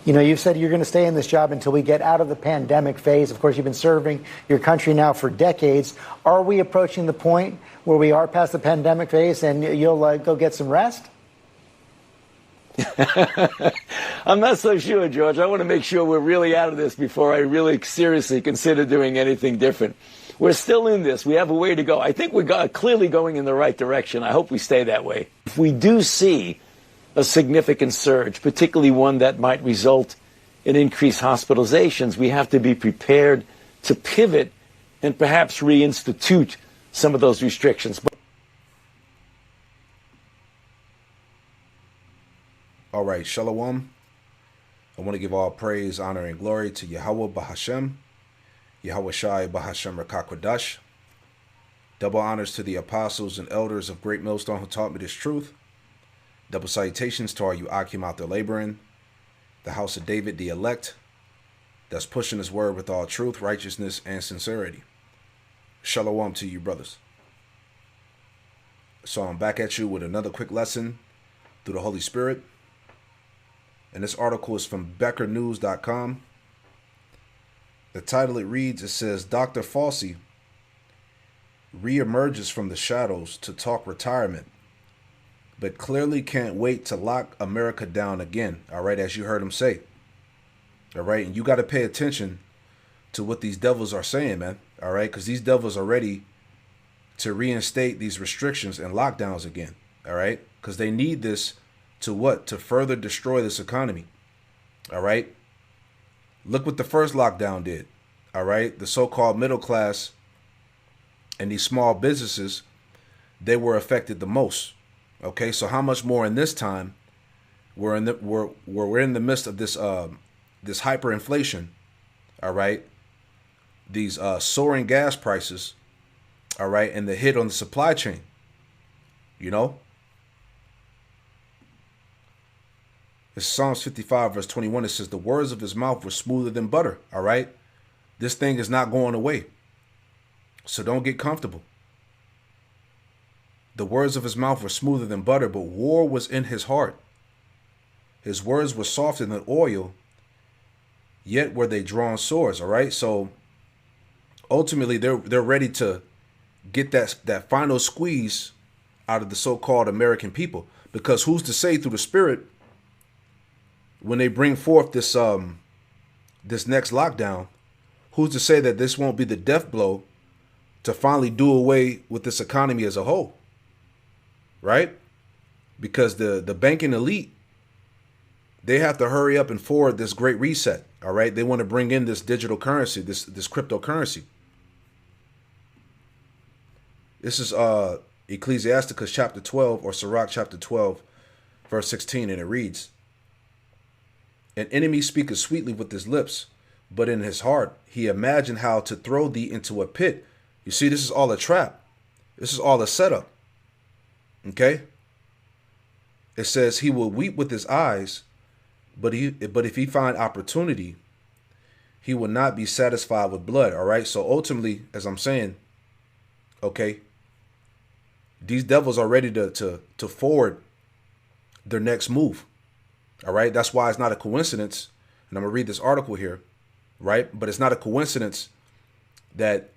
You know, you've said you're going to stay in this job until we get out of the pandemic phase. Of course, you've been serving your country now for decades. Are we approaching the point where we are past the pandemic phase and you'll go get some rest? I'm not so sure, George. I want to make sure we're really out of this before I really seriously consider doing anything different. We're still in this. We have a way to go. I think we're clearly going in the right direction. I hope we stay that way. If we do see a significant surge, particularly one that might result in increased hospitalizations, we have to be prepared to pivot and perhaps reinstitute some of those restrictions. All right, Shalom. I want to give all praise, honor, and glory to Yahweh Bahashem, Yahweh Shai Bahashem Rakakwadash. Double honors to the apostles and elders of Great Millstone who taught me this truth. Double salutations to all you Akim out there laboring, the house of David, the elect, that's pushing his word with all truth, righteousness, and sincerity. Shalom to you, brothers. So I'm back at you with another quick lesson through the Holy Spirit. And this article is from BeckerNews.com. The title it reads, it says, Dr. Fauci reemerges from the shadows to talk retirement, but clearly can't wait to lock America down again. All right, as you heard him say. All right, and you got to pay attention to what these devils are saying, man. All right, because these devils are ready to reinstate these restrictions and lockdowns again. All right, because they need this to what? To further destroy this economy. All right. Look what the first lockdown did. All right. The so-called middle class and these small businesses, they were affected the most. Okay. So how much more in this time? We're in the midst of this this hyperinflation. All right. These soaring gas prices. All right. And the hit on the supply chain. You know. It's Psalms 55, verse 21. It says, the words of his mouth were smoother than butter. All right. This thing is not going away. So don't get comfortable. The words of his mouth were smoother than butter, but war was in his heart. His words were softer than oil, yet were they drawn swords. All right. So ultimately, they're ready to get that final squeeze out of the so-called American people, because who's to say through the Spirit, when they bring forth this this next lockdown, who's to say that this won't be the death blow to finally do away with this economy as a whole? Right? Because the banking elite, they have to hurry up and forward this great reset. All right. They want to bring in this digital currency, this cryptocurrency. This is Ecclesiasticus chapter 12, or Sirach chapter 12, verse 16, and it reads, an enemy speaketh sweetly with his lips, but in his heart he imagined how to throw thee into a pit. You see, this is all a trap. This is all a setup. Okay? It says he will weep with his eyes, but if he find opportunity, he will not be satisfied with blood. All right? So ultimately, as I'm saying, okay, these devils are ready to forward their next move. All right. That's why it's not a coincidence. And I'm going to read this article here. Right. But it's not a coincidence that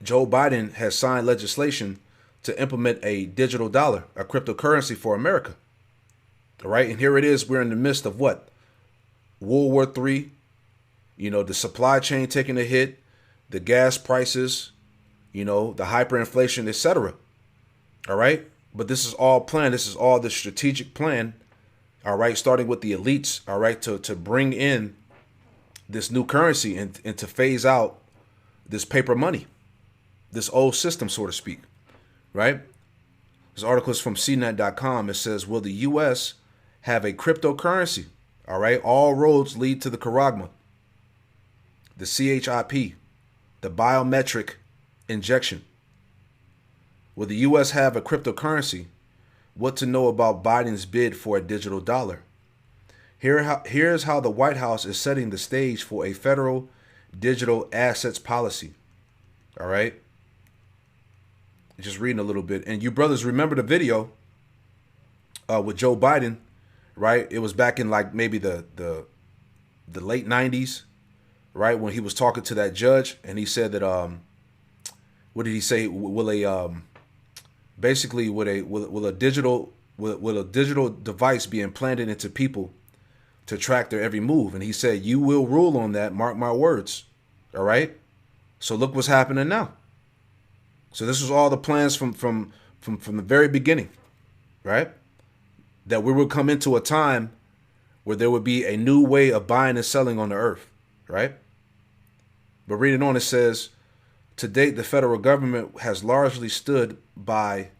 Joe Biden has signed legislation to implement a digital dollar, a cryptocurrency for America. All right. And here it is. We're in the midst of what? World War III. You know, the supply chain taking a hit, the gas prices, you know, the hyperinflation, etc. All right. But this is all planned. This is all the strategic plan. All right, starting with the elites, all right, to bring in this new currency and to phase out this paper money, this old system, so to speak, right? This article is from CNET.com. It says, will the U.S. have a cryptocurrency? All right, all roads lead to the charagma, the CHIP, the biometric injection. Will the U.S. have a cryptocurrency? What to know about Biden's bid for a digital dollar. Here's how the White House is setting the stage for a federal digital assets policy. All right. Just reading a little bit. And you brothers remember the video with Joe Biden, right? It was back in like maybe the the late 90s, right, when he was talking to that judge, and he said that what did he say? Will a basically will a digital device be implanted into people to track their every move? And he said, you will rule on that, mark my words. All right. So look what's happening now. So this was all the plans from the very beginning, right? That we would come into a time where there would be a new way of buying and selling on the earth, right? But reading on, it says, to date, the federal government has largely stood by.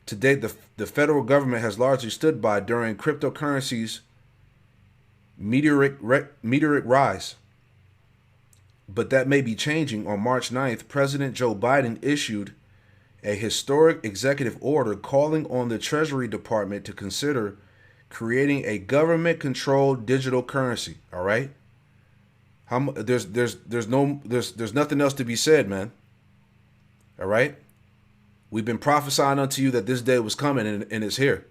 To date, the federal government has largely stood by during cryptocurrency's meteoric rise. But that may be changing. On March 9th, President Joe Biden issued a historic executive order calling on the Treasury Department to consider creating a government-controlled digital currency. All right. There's nothing else to be said, man. All right. We've been prophesying unto you that this day was coming, and it's here.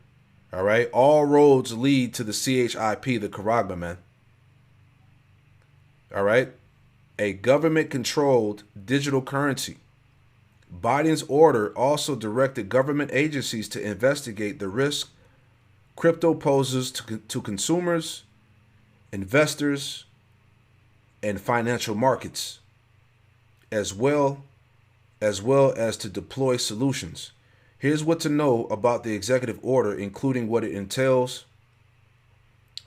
All right. All roads lead to the CHIP, the Charagma, man. All right. A government-controlled digital currency. Biden's order also directed government agencies to investigate the risk crypto poses to consumers, investors, and financial markets, as well as to deploy solutions. Here's what to know about the executive order, including what it entails,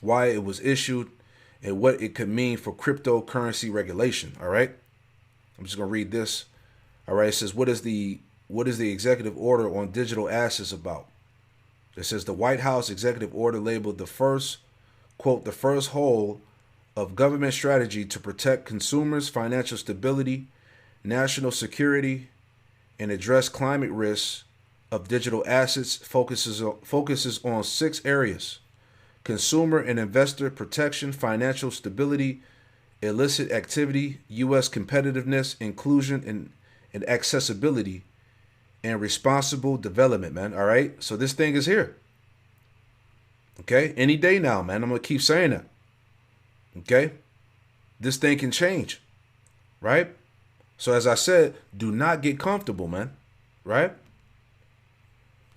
why it was issued, and what it could mean for cryptocurrency regulation. All right. I'm just going to read this. All right. It says, what is the executive order on digital assets about? It says the White House executive order labeled the first, quote, the first whole of government strategy to protect consumers' financial stability, national security, and address climate risks of digital assets focuses on 6 areas: consumer and investor protection, financial stability, illicit activity, U.S. competitiveness, inclusion and accessibility, and responsible development, man. All right. So this thing is here. Okay. Any day now, man. I'm going to keep saying that. Okay. This thing can change. Right. So as I said, do not get comfortable, man. Right.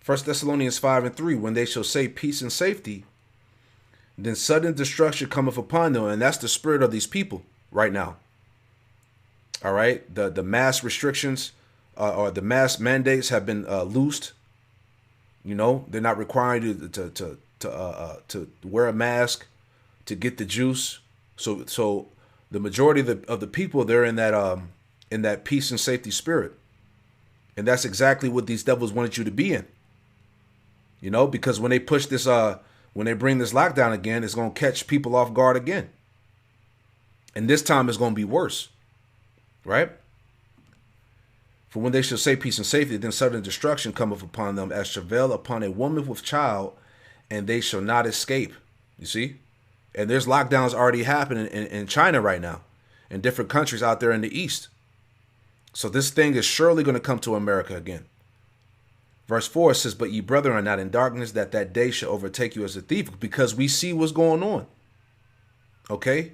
1 Thessalonians 5:3, when they shall say peace and safety, then sudden destruction cometh upon them. And that's the spirit of these people right now. All right. The mass restrictions or the mass mandates have been loosed. You know, they're not requiring you to wear a mask to get the juice. So the majority of the people, they're in that peace and safety spirit. And that's exactly what these devils wanted you to be in. You know, because when they push this, when they bring this lockdown again, it's going to catch people off guard again. And this time it's going to be worse. Right? For when they shall say peace and safety, then sudden destruction cometh upon them as travail upon a woman with child, and they shall not escape. You see? And there's lockdowns already happening in China right now, in different countries out there in the East. So this thing is surely going to come to America again. Verse 4 says, but ye brethren are not in darkness, that day shall overtake you as a thief, because we see what's going on. Okay?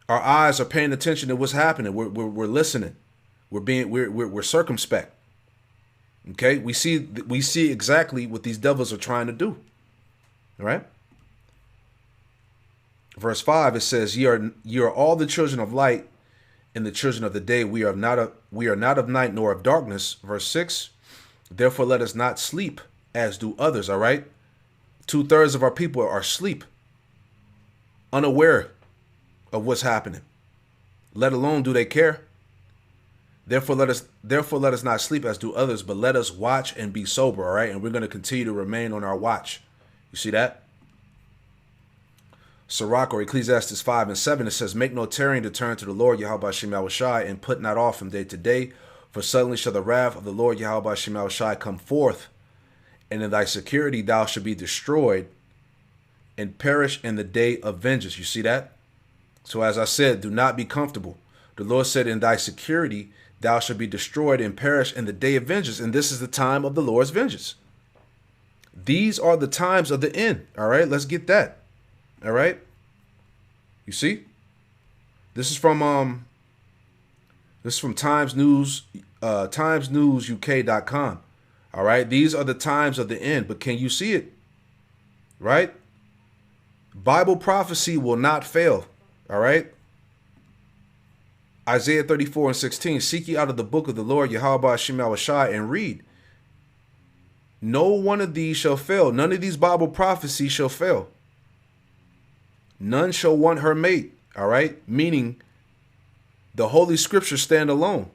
Our eyes are paying attention to what's happening. We're listening. We're circumspect. Okay? We see exactly what these devils are trying to do. All right? Verse 5, it says, ye are all the children of light and the children of the day. We are not of night nor of darkness. Verse 6, therefore let us not sleep as do others. All right? 2/3 of our people are asleep, unaware of what's happening, let alone do they care. Therefore let us not sleep as do others, but let us watch and be sober. All right? And we're going to continue to remain on our watch. You see that? Sirach, or Ecclesiastes 5:7, it says, make no tarrying to turn to the Lord Yahweh Shem Yahushai, and put not off from day to day, for suddenly shall the wrath of the Lord Yahweh Shem Yahushai come forth, and in thy security thou shalt be destroyed and perish in the day of vengeance. You see that? So as I said, do not be comfortable. The Lord said, in thy security thou shalt be destroyed and perish in the day of vengeance. And this is the time of the Lord's vengeance. These are the times of the end. All right, let's get that. All right. You see? This is from Times News, timesnewsuk.com. All right, these are the times of the end, but can you see it? Right? Bible prophecy will not fail. All right. Isaiah 34:16. Seek ye out of the book of the Lord Yahweh Hashem Yahushai and read. No one of these shall fail. None of these Bible prophecies shall fail. None shall want her mate. All right. Meaning the Holy Scriptures stand alone.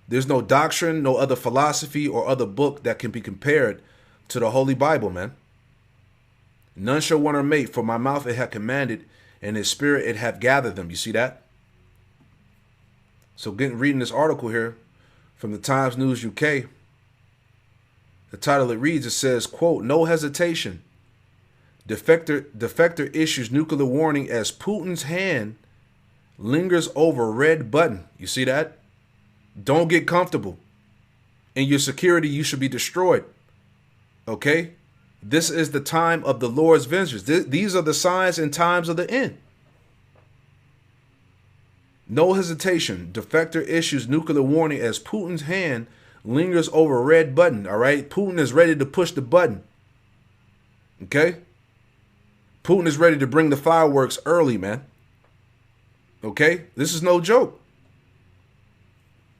There's no doctrine, no other philosophy or other book that can be compared to the Holy Bible, man. None shall want her mate, for my mouth it hath commanded, and his spirit it hath gathered them. You see that? So reading this article here from the Times News UK, the title it reads, it says, quote, no hesitation. Defector issues nuclear warning as Putin's hand lingers over red button. You see that? Don't get comfortable. In your security, you should be destroyed. Okay? This is the time of the Lord's vengeance. These are the signs and times of the end. No hesitation. Defector issues nuclear warning as Putin's hand lingers over red button. All right? Putin is ready to push the button. Okay? Putin is ready to bring the fireworks early, man. Okay? This is no joke.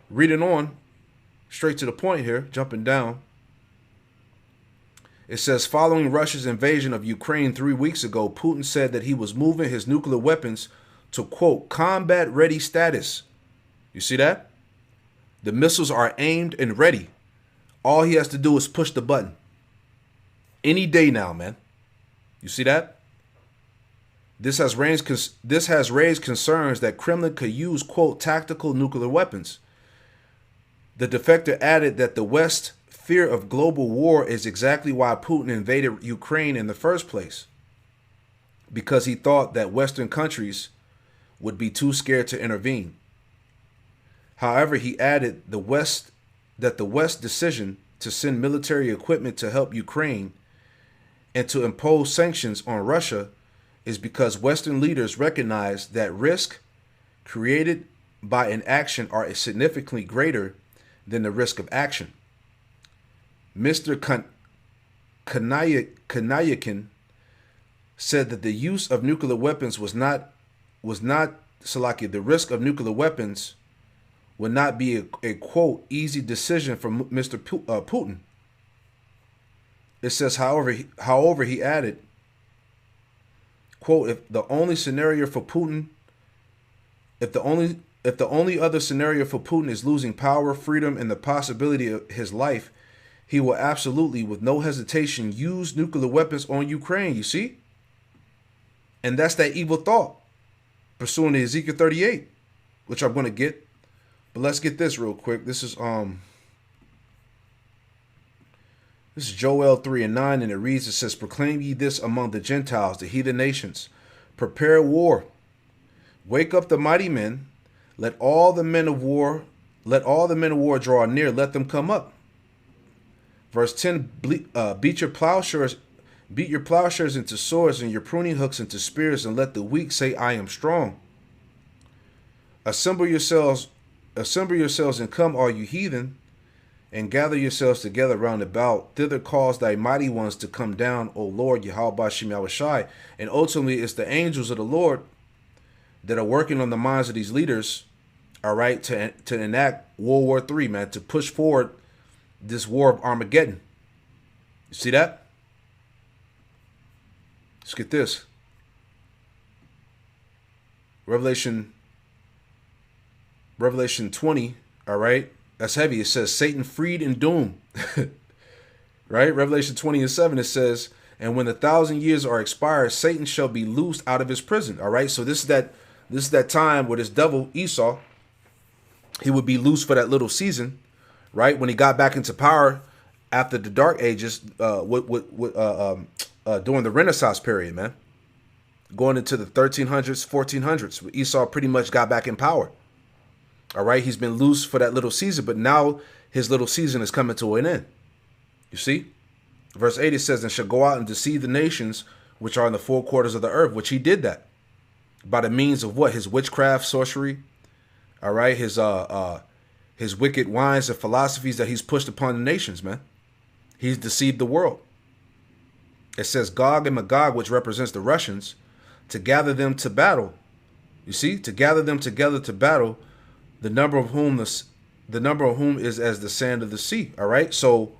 Reading on, straight to the point here, jumping down. It says, following Russia's invasion of Ukraine 3 weeks ago, Putin said that he was moving his nuclear weapons to, quote, combat ready status. You see that? The missiles are aimed and ready. All he has to do is push the button. Any day now, man. You see that? This has raised concerns that Kremlin could use, quote, tactical nuclear weapons. The defector added that the West's fear of global war is exactly why Putin invaded Ukraine in the first place, because he thought that Western countries would be too scared to intervene. However, he added that the West's decision to send military equipment to help Ukraine and to impose sanctions on Russia is because Western leaders recognize that risk created by inaction are significantly greater than the risk of action. Mr. Kanayakin said that the use of nuclear weapons was not Salaki, the risk of nuclear weapons would not be a quote easy decision for Mr. Putin. It says, however, he added, quote, if the only other scenario for Putin is losing power, freedom, and the possibility of his life, he will absolutely, with no hesitation, use nuclear weapons on Ukraine, you see? And that's that evil thought, pursuant to Ezekiel 38, which I'm going to get. But let's get this real quick. This is Joel 3:9, and it reads, it says, proclaim ye this among the Gentiles, the heathen nations. Prepare war. Wake up the mighty men. Let all the men of war draw near. Let them come up. Verse 10, beat your plowshares into swords and your pruning hooks into spears, and let the weak say, I am strong. Assemble yourselves and come, all you heathen, and gather yourselves together round about. Thither cause thy mighty ones to come down, O Lord, Yahweh Hashem Yahushai. And ultimately, it's the angels of the Lord that are working on the minds of these leaders, all right, to enact World War III, man, to push forward this war of Armageddon. You see that? Let's get this. Revelation 20, all right? That's heavy. It says, Satan freed and doomed. Right? Revelation 20:7, it says, and when the 1,000 years are expired, Satan shall be loosed out of his prison. All right? So this is that time where this devil, Esau, he would be loose for that little season, right? When he got back into power after the Dark Ages, during the Renaissance period, man. Going into the 1300s, 1400s, where Esau pretty much got back in power. All right, he's been loose for that little season, but now his little season is coming to an end. You see? Verse 8, it says, and shall go out and deceive the nations which are in the four quarters of the earth, which he did that. by the means of what? His witchcraft, sorcery, all right? His wicked wines and philosophies that he's pushed upon the nations, man. He's deceived the world. It says Gog and Magog, which represents the Russians, to gather them to battle. You see, to gather them together to battle, the number of whom is as the sand of the sea. All right. So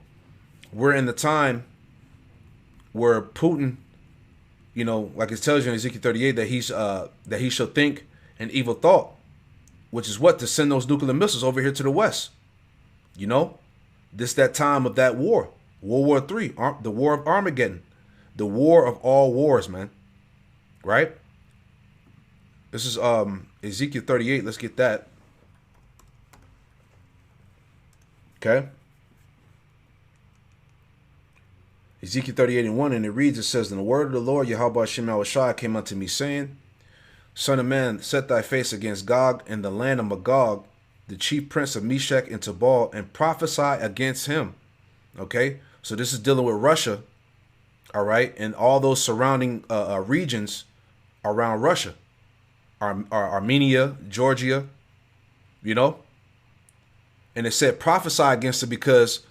we're in the time where Putin, you know, like it tells you in Ezekiel 38, that he shall think an evil thought, which is what? To send those nuclear missiles over here to the West. You know, that time of that war, World War III, the war of Armageddon, the war of all wars, man. Right? This is Ezekiel 38. Let's get that. Okay. Ezekiel 38:1, and it reads, it says, "And the word of the Lord, Yahweh Shem Yahushua, came unto me, saying, Son of man, set thy face against Gog and the land of Magog, the chief prince of Meshech and Tubal, and prophesy against him." Okay, so this is dealing with Russia, all right, and all those surrounding regions around Russia, Armenia, Georgia, you know. And it said prophesy against it because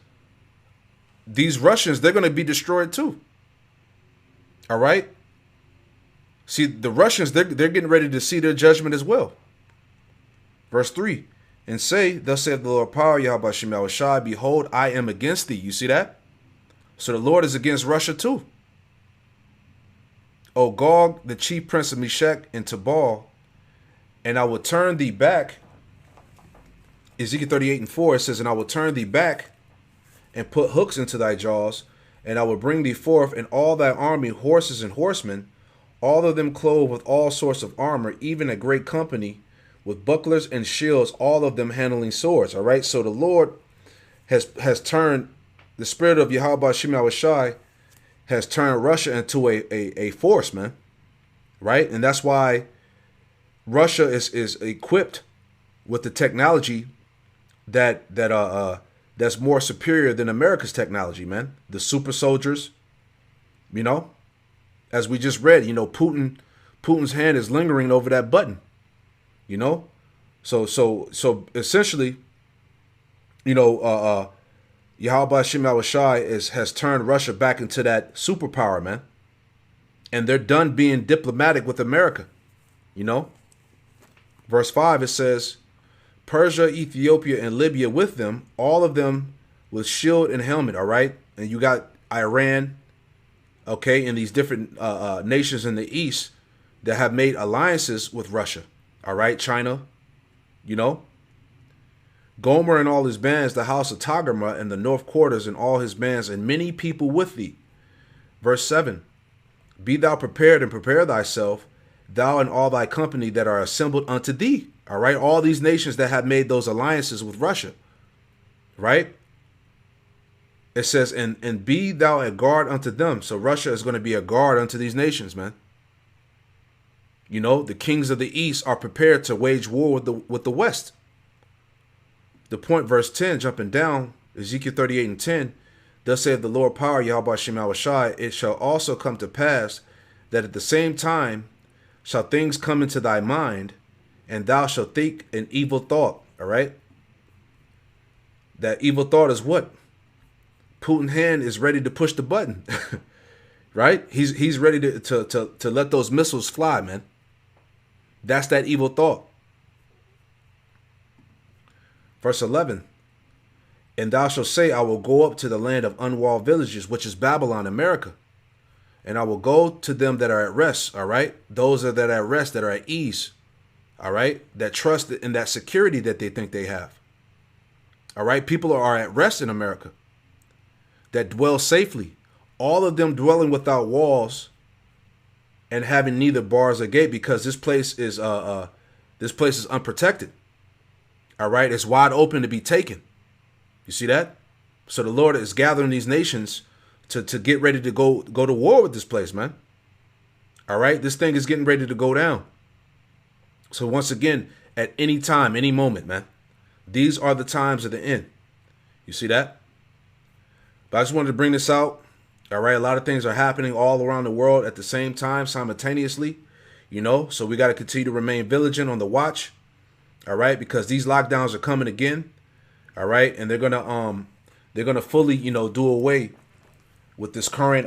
these Russians, they're going to be destroyed too. All right. See, the Russians, they're getting ready to see their judgment as well. Verse 3, and say, thus saith the Lord power, Yahweh Shem Yahushua, behold, I am against thee. You see that? So the Lord is against Russia too. O Gog, the chief prince of Meshech and Tubal, and I will turn thee back. Ezekiel 38:4, it says, and I will turn thee back and put hooks into thy jaws, and I will bring thee forth and all thy army, horses and horsemen, all of them clothed with all sorts of armor, even a great company with bucklers and shields, all of them handling swords. All right. So the Lord has turned, the spirit of Yahweh Shem Yahushua has turned Russia into a force, man. Right. And that's why Russia is equipped with the technology that's more superior than America's technology, man. The super soldiers, you know, as we just read, you know, Putin's hand is lingering over that button, you know. So essentially, you know, Yahweh Shem Yahushua has turned Russia back into that superpower, man. And they're done being diplomatic with America, you know. Verse 5, it says, Persia, Ethiopia, and Libya with them, all of them with shield and helmet, all right? And you got Iran, okay, and these different nations in the east that have made alliances with Russia, all right? China, you know? Gomer and all his bands, the house of Togarmah and the north quarters and all his bands, and many people with thee. Verse 7, be thou prepared and prepare thyself, thou and all thy company that are assembled unto thee. All right. All these nations that have made those alliances with Russia. Right. It says, and be thou a guard unto them. So Russia is going to be a guard unto these nations, man. You know, the kings of the east are prepared to wage war with the west. The point, verse 10, jumping down, Ezekiel 38:10, thus saith the Lord power, Yahweh Shem Yahushua, it shall also come to pass that at the same time shall things come into thy mind, and thou shalt think an evil thought. All right. That evil thought is what? Putin's hand is ready to push the button. Right? He's ready to let those missiles fly, man. That's that evil thought. Verse 11. And thou shalt say, I will go up to the land of unwalled villages, which is Babylon, America. And I will go to them that are at rest. All right. Those that are at rest, that are at ease. All right. That trust in that security that they think they have. All right. People are at rest in America that dwell safely. All of them dwelling without walls and having neither bars or gate, because this place is unprotected. All right. It's wide open to be taken. You see that? So the Lord is gathering these nations to get ready to go to war with this place, man. All right. This thing is getting ready to go down. So once again, at any time, any moment, man, these are the times of the end. You see that? But I just wanted to bring this out. All right. A lot of things are happening all around the world at the same time, simultaneously. You know, so we got to continue to remain vigilant on the watch. All right, because these lockdowns are coming again. All right, and they're gonna fully, you know, do away with this current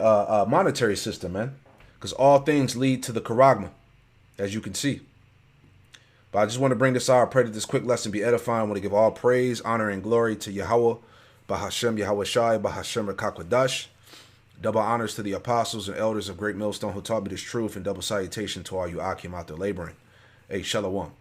monetary system, man. Because all things lead to the charagma, as you can see. But I just want to bring this out. I pray that this quick lesson be edifying. I want to give all praise, honor, and glory to Yahweh, Bahashem Yahweh Shai, Bahashem Rekakwadash. Double honors to the apostles and elders of Great Millstone who taught me this truth, and double salutation to all you Akim out there laboring. Hey, Shalom.